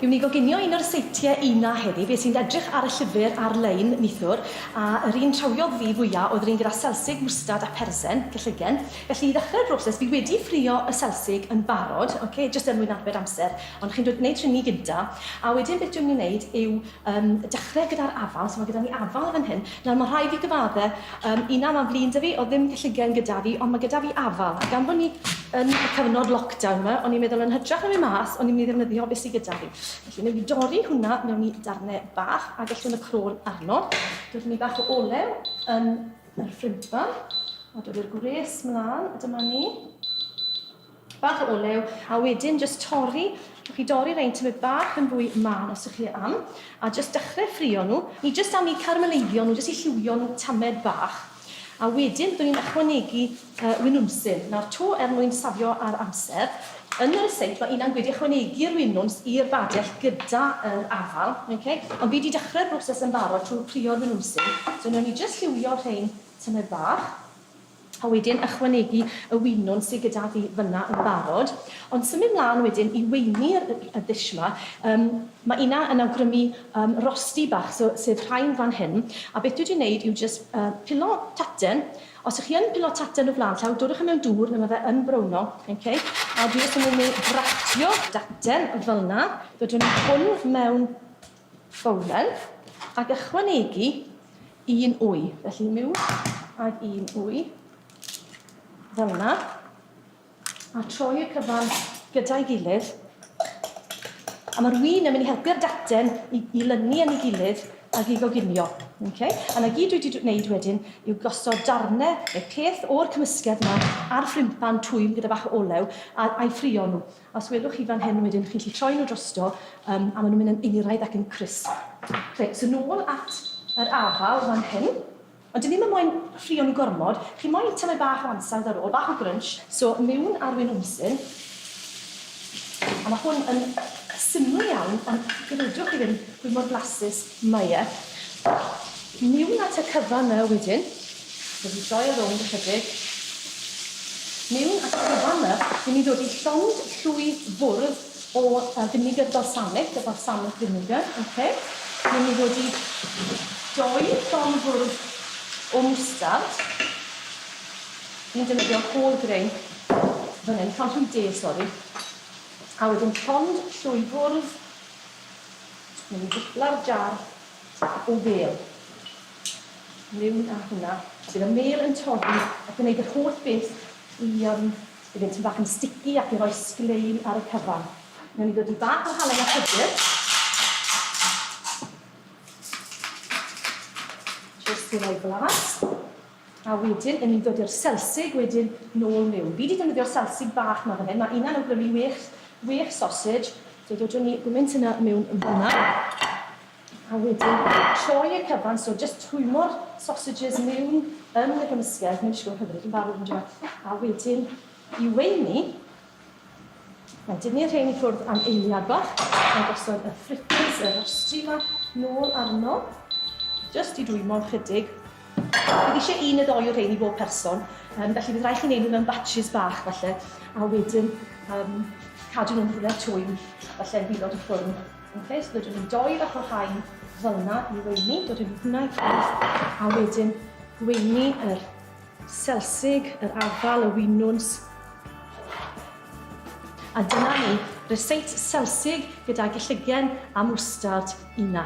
Dwi'n mynd i goginio un o'r seitiau una heddi, beth sy'n edrych ar y llyfr ar-lein nithwr, a yr un trawiodd fi fwyaf oedd yr un gyda Selsig, Mwstard a Persen, gyllygen. Felly i ddechrau'r broses, fi wedi ffrio y Selsig yn barod, jyst er mwyn arbed amser, ond chi'n dod wneud trini gyda, a wedyn beth dwi'n mynd i wneud yw dechrau gyda'r afal, so mae gyda ni afal fan hyn. Nawr mae rhai fi gyfaddau, una mae'n flin da fi, o ddim gyllygen gyda fi, ond mae gyda fi afal. Gan bod ni yn y cyfnod lockdown yma, o'n i'n meddwl yn hytrach am ei mas, o'n i'n meddwl ddefnyddio beth sydd gyda fi. Felly, wneud i dorri hwnna mewn i darnau bach a gallwn y crôn arno. Dod ni bach o olew yn yr ffrimpan, a dod i'r gwres mlaen, dyma ni. Bach o olew, a wedyn jyst torri. Rwy'ch chi dorri'r ein tymau bach yn fwy man os ych chi am, a jyst dechrau ffrio nhw. Ni jyst am i carmeleiddio nhw, jyst i lliwio nhw tamed bach. A wedyn, byddwn ni'n ychwanegu winwnsyn. Nawr, to mwyn safio ar amser, yn yr yseit, mae una'n gwedi ychwanegu'r winwns i'r badell gyda yr afal. Ond fi wedi dechrau'r broses yn barod trwy prio'r winwnsyn. So, wnawn ni jyst lliwio rhain tymau bach, a wedyn ychwanegu y winwn sydd gyda fi fyna yn barod. Ond symud mlaen wedyn i weini'r ddish yma, mae una yn awgrymu rosti bach, sef rhain fan hyn. A beth dwi wedi wneud yw just pilo taten. Os ych chi yn pilo taten o flaen llaw, dodwch yn mewn dŵr, neu mae fe yn browno. A dwi jyst yn mynd i bratio daten fel yna. Dodwn ni hwn mewn fowlen ac ychwanegu un wy. Felly miwn ag un wy. Fel yna, a troi'r cyfan gyda'i gilydd. A mae'r wyn yn mynd i helpu'r daten i lynu yn ei gilydd ac i goginio. A na gyd dwi wedi gwneud wedyn yw gosod darnau neu peth o'r cymysgedd yma ar ffrimpan twym gyda bach o olew a'i ffrio nhw. Os welwch chi fan hyn wedyn, chi'n gallu troi nhw drosto a maen nhw'n mynd yn eiraidd ac yn crisp. So nôl at yr afal fan hyn. Ond dyn ni'n moyn ffrio nhw gormod, chi moyn tymau bach o ansawdd ar ôl, bach o grunch. So, mewn ar winwnsyn. A mae hwn yn syml iawn, ond gydwydwch chi ddim pwy mor blasus mae e. Mewn at y cyfan yna wedyn, bydd i droi ar rownd ychydig. Mewn at y cyfan yna, ni'n dod i llond llwy fwrdd o vinegar balsamic, y balsamic vinegar. Ni'n dod i doi llond fwrdd o Mwstard. Ni'n defnyddio whole grain fan hyn, llond llwy de, sori. A wedyn llond llwy fwrdd. Ni'n ddipla'r jar o fel. Mewn â hwnna. Bydd y mel yn torri ac yn gwneud yr holl beth i fynd yn bach yn sticky ac i roi sglein ar y cyfan. Ni'n dod i bach o halen a chydyr. Jyst i roi glas. A wedyn, ni'n dod i'r Selsig wedyn nôl mewn. Fi wedi defnyddio'r Selsig bach yma fan hyn. Mae una'n awgrymu wech sausage. So dodwn ni gwynt yna mewn yn fyna. A wedyn, troi y cyfan, so just twymo'r sausages mewn yn y gymysgedd. Mae'n siŵr hyfryd yn barod yn dweud. A wedyn, i weini, mae dynnu'r rhain i ffwrdd am eiliad bach. Mae'n gosod y fritters, y rostri yma, nôl arno. Just i dwymo chydig. Bydd eisiau un neu ddoi o rhain i bob person. Felly bydd rhaid chi'n neud nhw mewn batches bach, falle. A wedyn, cadw nhw'n rhywle twym, falle yn bilod y ffwrn. So dydyn ni'n doi bach o rhain fel yna i weini, dydyn ni hwnna i ffwrdd, a wedyn gweini yr Selsig, yr afal, y winwns. A dyna ni, reseit Selsig gyda gyllygen a Mwstard una.